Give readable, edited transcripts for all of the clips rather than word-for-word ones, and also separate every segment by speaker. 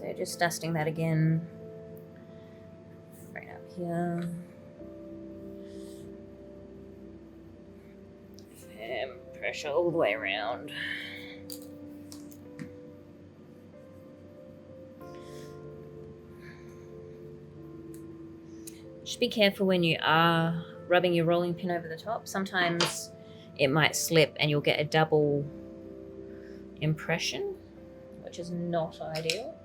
Speaker 1: So just dusting that again. Right up here. And pressure all the way around. Just be careful when you are rubbing your rolling pin over the top. Sometimes it might slip and you'll get a double impression, which is not ideal.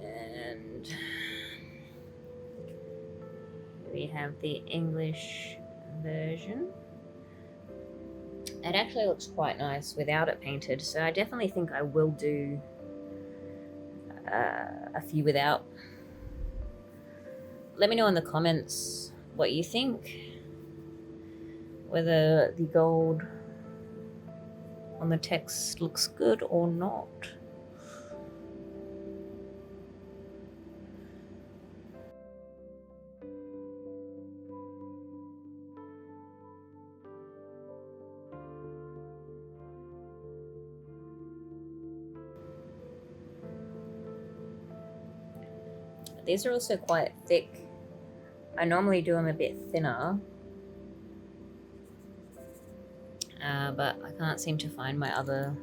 Speaker 1: And we have the English version. It actually looks quite nice without it painted, so I definitely think I will do a few without. Let me know in the comments what you think, whether the gold on the text looks good or not. These are also quite thick. I normally do them a bit thinner, but I can't seem to find my other.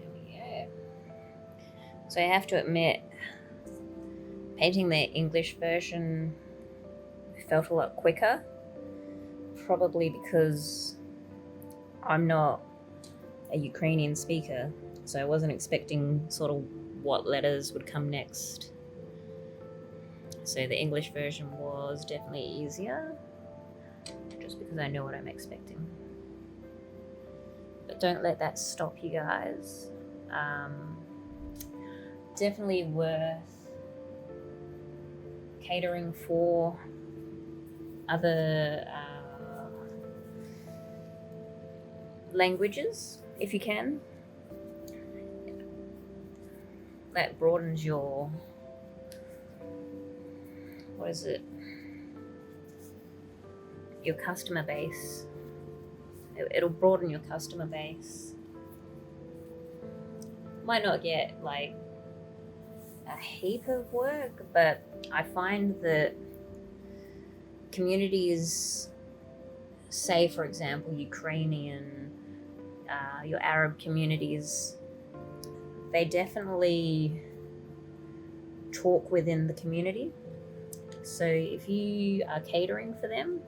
Speaker 1: There we go. So I have to admit, painting the English version felt a lot quicker. Probably because I'm not a Ukrainian speaker, so I wasn't expecting sort of what letters would come next. So the English version was definitely easier, just because I know what I'm expecting. But don't let that stop you guys. Definitely worth catering for other languages if you can. That broadens your, your customer base. It'll broaden your customer base. Might not get like a heap of work, but I find that communities, say for example Ukrainian, your Arab communities, they definitely talk within the community. So if you are catering for them,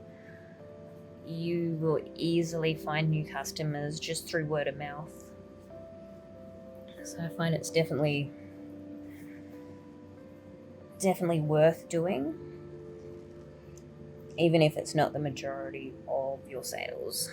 Speaker 1: you will easily find new customers just through word of mouth. So I find it's definitely worth doing, even if it's not the majority of your sales.